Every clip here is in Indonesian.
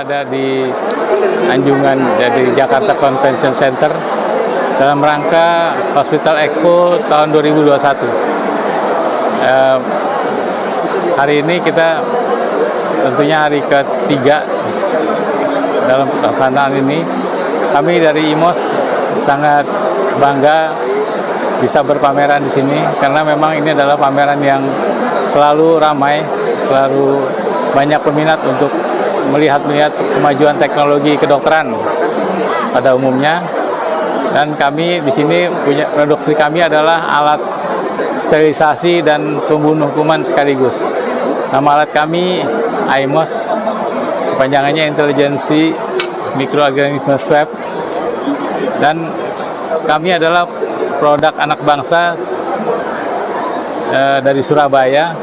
berada di Anjungan dari Jakarta Convention Center dalam rangka Hospital Expo tahun 2021. Hari ini kita tentunya hari ketiga dalam pelaksanaan ini. Kami dari IMOS sangat bangga bisa berpameran di sini karena memang ini adalah pameran yang selalu ramai, selalu banyak peminat untuk melihat kemajuan teknologi kedokteran pada umumnya. Dan kami di sini produksi kami adalah alat sterilisasi dan pembunuh kuman sekaligus. Nama alat kami IMOS, kepanjangannya Intelijensi Mikroorganisme Swab, dan kami adalah produk anak bangsa dari Surabaya.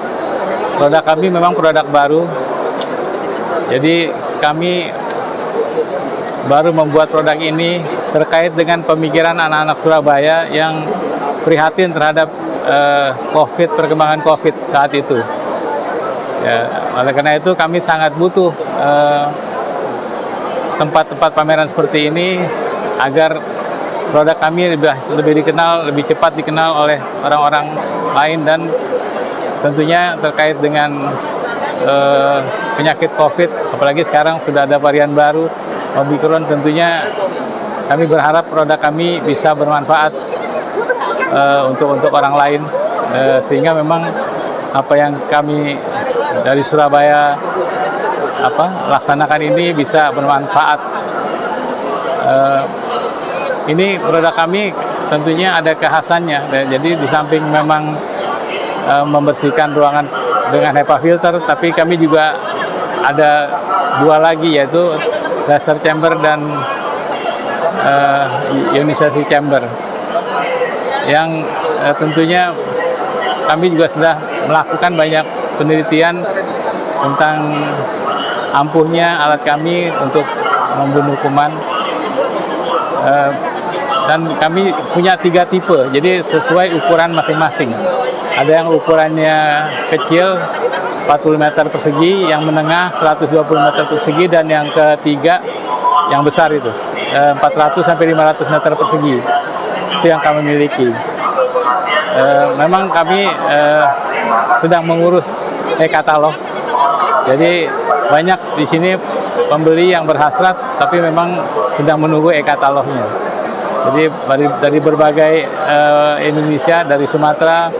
Produk kami memang produk baru, jadi kami baru membuat produk ini terkait dengan pemikiran anak-anak Surabaya yang prihatin terhadap COVID, perkembangan COVID saat itu. Ya, oleh karena itu kami sangat butuh tempat-tempat pameran seperti ini agar produk kami lebih dikenal, lebih cepat dikenal oleh orang-orang lain, dan tentunya terkait dengan penyakit COVID, apalagi sekarang sudah ada varian baru Omicron. Tentunya kami berharap produk kami bisa bermanfaat untuk orang lain, sehingga memang apa yang kami dari Surabaya laksanakan ini bisa bermanfaat. Ini produk kami tentunya ada kekhasannya. Jadi di samping memang membersihkan ruangan dengan HEPA filter, tapi kami juga ada dua lagi, yaitu laser chamber dan ionisasi chamber, yang tentunya kami juga sudah melakukan banyak penelitian tentang ampuhnya alat kami untuk membunuh kuman. Dan kami punya 3 tipe, jadi sesuai ukuran masing-masing. Ada yang ukurannya kecil 40 meter persegi, yang menengah 120 meter persegi, dan yang ketiga yang besar itu 400 sampai 500 meter persegi. Itu yang kami miliki. Memang kami sedang mengurus e-katalog. Jadi banyak di sini pembeli yang berhasrat, tapi memang sedang menunggu e-katalognya. Jadi dari berbagai Indonesia, dari Sumatera,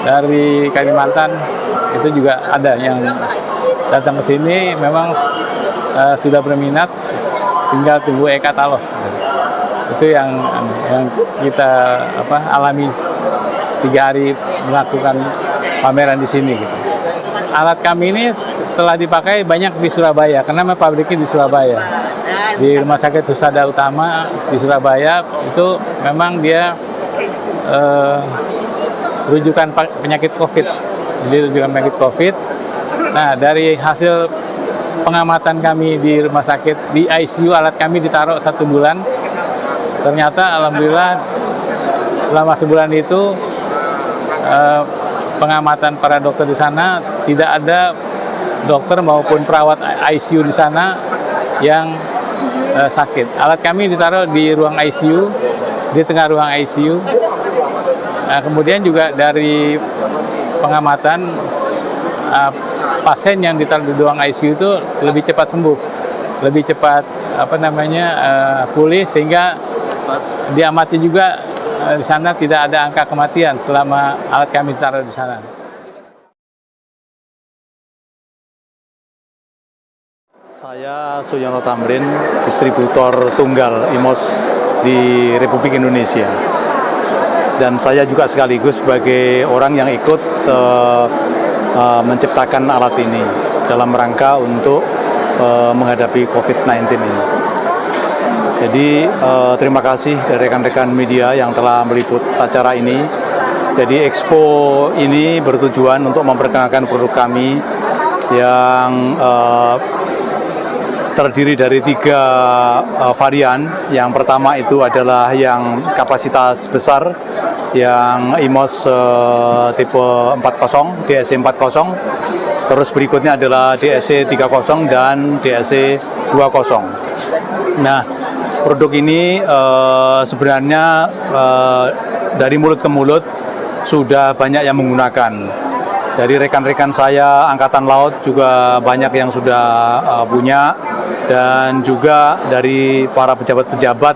dari Kalimantan, itu juga ada yang datang ke sini. Memang sudah berminat, tinggal tunggu e-katalog. Itu yang kita alami 3 hari melakukan pameran di sini gitu. Alat kami ini telah dipakai banyak di Surabaya karena memang pabriknya di Surabaya. Di Rumah Sakit Husada Utama di Surabaya itu memang dia rujukan penyakit COVID. Jadi rujukan penyakit COVID. Nah, dari hasil pengamatan kami di rumah sakit, di ICU alat kami ditaruh 1 bulan. Ternyata alhamdulillah selama sebulan itu pengamatan para dokter di sana, tidak ada dokter maupun perawat ICU di sana yang sakit. Alat kami ditaruh di ruang ICU, di tengah ruang ICU. Nah, kemudian juga dari pengamatan pasien yang ditaruh di ruang ICU itu lebih cepat sembuh, lebih cepat pulih, sehingga diamati juga di sana tidak ada angka kematian selama alat kami ditaruh di sana. Saya Suyono Tamrin, distributor tunggal IMOS di Republik Indonesia. Dan saya juga sekaligus sebagai orang yang ikut menciptakan alat ini dalam rangka untuk menghadapi COVID-19 ini. Jadi terima kasih dari rekan-rekan media yang telah meliput acara ini. Jadi Expo ini bertujuan untuk memperkenalkan produk kami yang terdiri dari 3 varian. Yang pertama itu adalah yang kapasitas besar, yang IMOS tipe 40, DSC 40. Terus berikutnya adalah DSC 30 dan DSC Nah, produk ini sebenarnya dari mulut ke mulut sudah banyak yang menggunakan. Dari rekan-rekan saya Angkatan Laut juga banyak yang sudah punya, dan juga dari para pejabat-pejabat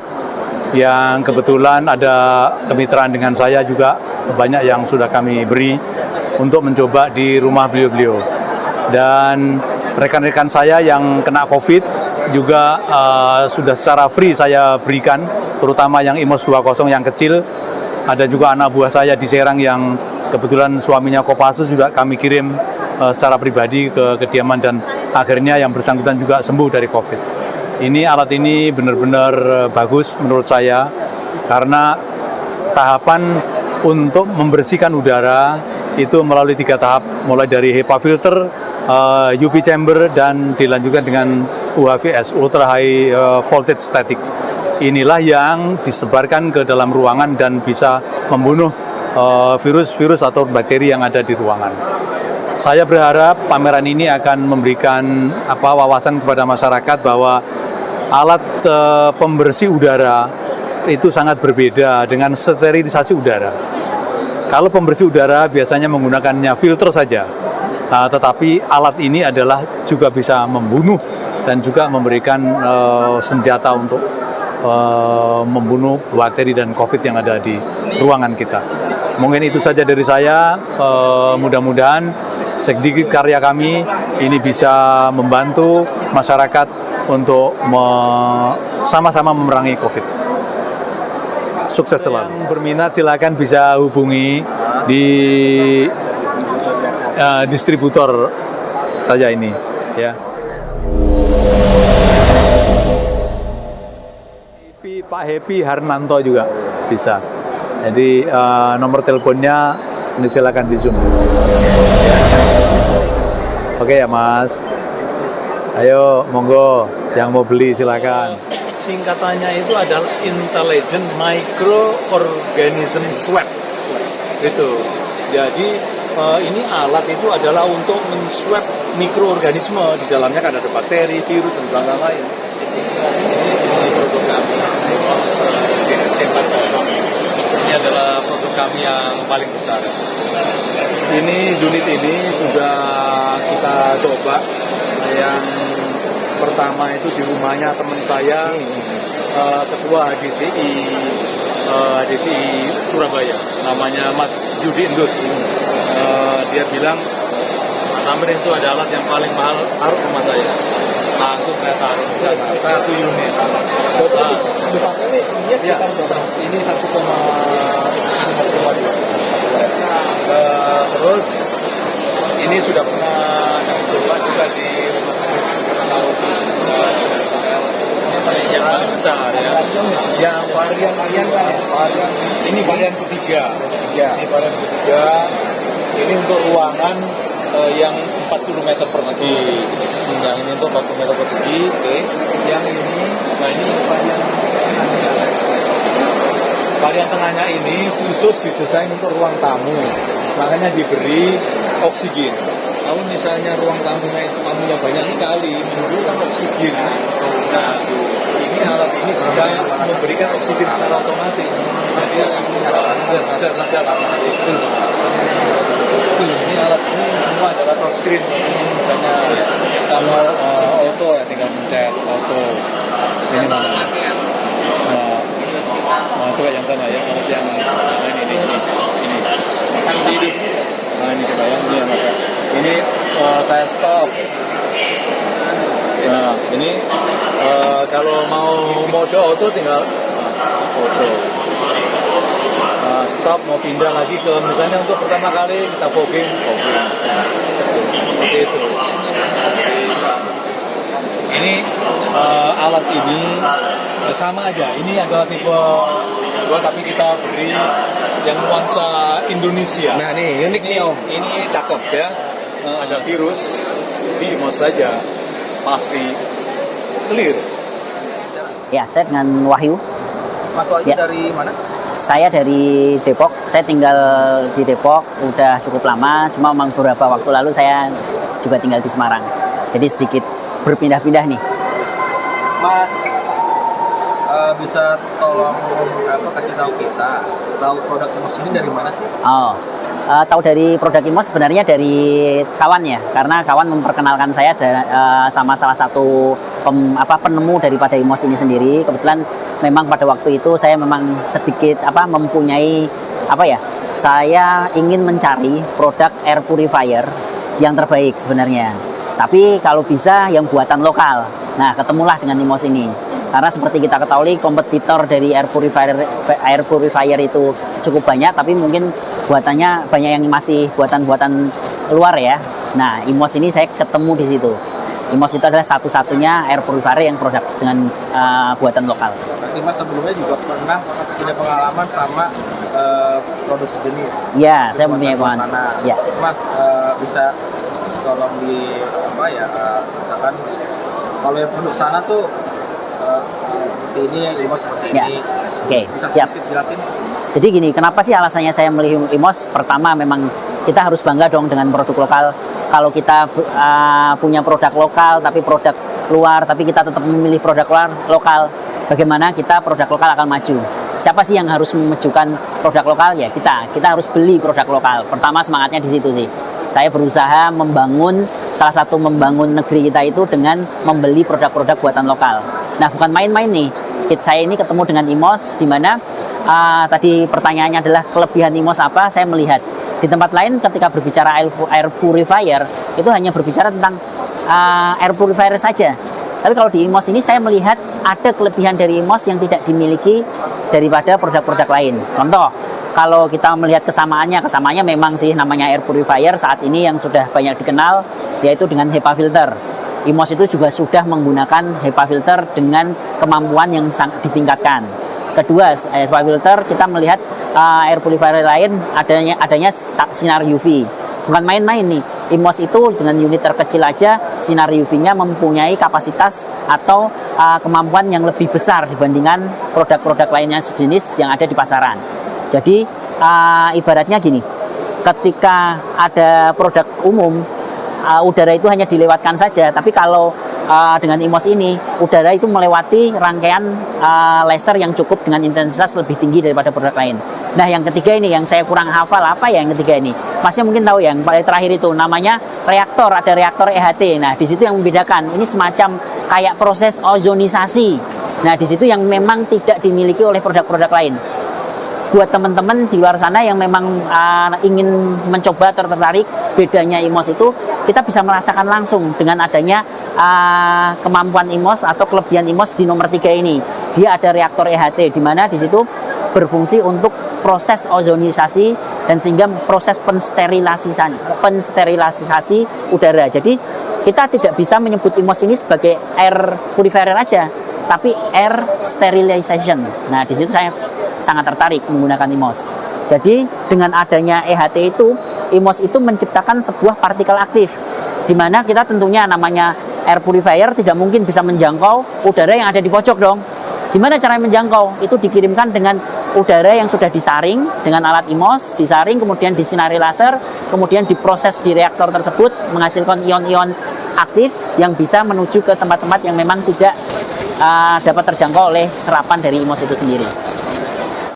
yang kebetulan ada kemitraan dengan saya juga banyak yang sudah kami beri untuk mencoba di rumah beliau-beliau. Dan rekan-rekan saya yang kena COVID juga sudah secara free saya berikan, terutama yang IMOS 20 yang kecil. Ada juga anak buah saya di Serang yang kebetulan suaminya Kopassus juga kami kirim secara pribadi ke kediaman, dan akhirnya yang bersangkutan juga sembuh dari COVID. Ini alat ini benar-benar bagus menurut saya, karena tahapan untuk membersihkan udara itu melalui 3 tahap, mulai dari HEPA filter, UV chamber, dan dilanjutkan dengan UHVS, Ultra High Voltage Static. Inilah yang disebarkan ke dalam ruangan dan bisa membunuh virus-virus atau bakteri yang ada di ruangan. Saya berharap pameran ini akan memberikan wawasan kepada masyarakat bahwa alat pembersih udara itu sangat berbeda dengan sterilisasi udara. Kalau pembersih udara biasanya menggunakannya filter saja, tetapi alat ini adalah juga bisa membunuh dan juga memberikan senjata untuk membunuh bakteri dan COVID yang ada di ruangan kita. Mungkin itu saja dari saya. Mudah-mudahan sedikit karya kami ini bisa membantu masyarakat untuk sama-sama memerangi COVID. Sukses selalu. Yang berminat silakan bisa hubungi di distributor saja ini, ya. Pak Happy Harnanto juga bisa. Jadi nomor teleponnya ini silakan di Zoom. Oke ya Mas. Ayo monggo yang mau beli silakan. Singkatannya itu adalah Intelligent Microorganism Swab. Itu. Jadi ini alat itu adalah untuk men-swab mikroorganisme, di dalamnya kan ada bakteri, virus dan lain-lain. Ini produk kami, IMOS DSC40. Ini adalah produk kami yang paling besar. Ini unit ini sudah kita coba. Yang pertama itu di rumahnya teman saya, ketua HDCI Surabaya, namanya Mas Yudi Indut. Dia bilang, Tamrin itu ada alat yang paling mahal, taruh rumah saya. Langsung saya taruh di sana, 1 unit. Besarnya ini sekitar berapa? Ini 1,2. Terus ini sudah pernah coba juga di rumah sakit yang paling besar ya. Yang varian ini varian ketiga. Ini varian ketiga. Ini untuk ruangan yang 40 meter persegi. Yang ini untuk 40 meter persegi. Oke. Yang ini, nah ini varian tengahnya ini khusus didesain untuk ruang tamu. Makanya diberi oksigen. Kalau misalnya ruang tamunya banyak sekali, memerlukan oksigen. Nah, ini alat ini bisa memberikan oksigen secara otomatis. Jadi akan sadar itu. Ini alat ini semua adalah touchscreen. Misalnya kalau auto ya tinggal mencet auto. Ini namanya. Coba yang sana ya, alat yang ini. Nah ini coba yang ini maka. Ini saya stop. Nah ini kalau mau mode auto tinggal auto. Stop, mau pindah lagi ke misalnya untuk pertama kali kita fogging. Seperti itu. Ini alat ini sama aja. Ini adalah tipe 2 tapi kita beri yang nuansa Indonesia. Nah ini unik nih Om. Ini cakep ya. Ada virus di IMOS saja pasti clear. Ya, saya dengan Wahyu. Mas Wahyu Ya. dari mana? Saya dari Depok. Saya tinggal di Depok udah cukup lama. Cuma memang beberapa waktu lalu saya juga tinggal di Semarang. Jadi sedikit berpindah-pindah nih. Mas, bisa tolong kasih tahu kita, tahu produk IMOS ini dari mana sih? Oh, tahu dari produk IMOS sebenarnya dari kawan ya, karena kawan memperkenalkan saya sama salah satu penemu daripada IMOS ini sendiri. Kebetulan memang pada waktu itu saya memang sedikit mempunyai saya ingin mencari produk air purifier yang terbaik sebenarnya. Tapi kalau bisa yang buatan lokal. Nah, ketemulah dengan IMOS ini. Karena seperti kita ketahui kompetitor dari air purifier itu cukup banyak, tapi mungkin buatannya banyak yang masih buatan-buatan luar ya. Nah, IMOS ini saya ketemu di situ. IMOS itu adalah satu-satunya air purifier yang produk dengan buatan lokal. Berarti Mas sebelumnya juga pernah punya pengalaman sama produk sejenis? Ya, saya mempunyai pengalaman. Ya. Mas bisa tolong misalkan kalau yang produk sana tuh seperti ini, IMOS seperti ya. ini. Oke, Bisa siap. sedikit jelasin? Jadi gini, kenapa sih alasannya saya memilih IMOS? Pertama, memang kita harus bangga dong dengan produk lokal. Kalau kita punya produk lokal, tapi produk luar, tapi kita tetap memilih produk luar lokal, bagaimana kita produk lokal akan maju? Siapa sih yang harus memajukan produk lokal? Ya kita harus beli produk lokal. Pertama semangatnya di situ sih. Saya berusaha salah satu membangun negeri kita itu dengan membeli produk-produk buatan lokal. Nah, bukan main-main nih. Saya ini ketemu dengan IMOS, di mana tadi pertanyaannya adalah kelebihan IMOS apa? Saya melihat di tempat lain ketika berbicara air purifier itu hanya berbicara tentang air purifier saja. Tapi kalau di IMOS ini saya melihat ada kelebihan dari IMOS yang tidak dimiliki daripada produk-produk lain. Contoh, kalau kita melihat kesamaannya memang sih namanya air purifier saat ini yang sudah banyak dikenal, yaitu dengan HEPA filter. IMOS itu juga sudah menggunakan HEPA filter dengan kemampuan yang sangat ditingkatkan. Kedua, HEPA filter kita melihat air purifier lain adanya sinar UV. Bukan main-main nih, IMOS itu dengan unit terkecil aja sinar UV-nya mempunyai kapasitas atau kemampuan yang lebih besar dibandingkan produk-produk lainnya sejenis yang ada di pasaran. Jadi ibaratnya gini, ketika ada produk umum, udara itu hanya dilewatkan saja, tapi kalau dengan IMOS ini, udara itu melewati rangkaian laser yang cukup dengan intensitas lebih tinggi daripada produk lain. Nah, yang ketiga ini yang saya kurang hafal, apa ya yang ketiga ini? Masnya mungkin tahu yang paling terakhir itu namanya reaktor, ada reaktor EHT. Nah, di situ yang membedakan, ini semacam kayak proses ozonisasi. Nah, di situ yang memang tidak dimiliki oleh produk-produk lain. Buat teman-teman di luar sana yang memang ingin mencoba tertarik bedanya IMOS itu, kita bisa merasakan langsung dengan adanya kemampuan IMOS atau kelebihan IMOS di nomor 3 ini. Dia ada reaktor EHT di mana di situ berfungsi untuk proses ozonisasi dan sehingga proses pensterilisasi udara. Jadi kita tidak bisa menyebut IMOS ini sebagai air purifier aja, tapi air sterilization. Nah, di situ saya sangat tertarik menggunakan IMOS. Jadi dengan adanya EHT itu, IMOS itu menciptakan sebuah partikel aktif, di mana kita tentunya namanya air purifier tidak mungkin bisa menjangkau udara yang ada di pojok dong. Gimana cara menjangkau? Itu dikirimkan dengan udara yang sudah disaring dengan alat IMOS, disaring kemudian disinari laser, kemudian diproses di reaktor tersebut menghasilkan ion-ion aktif yang bisa menuju ke tempat-tempat yang memang tidak dapat terjangkau oleh serapan dari IMOS itu sendiri.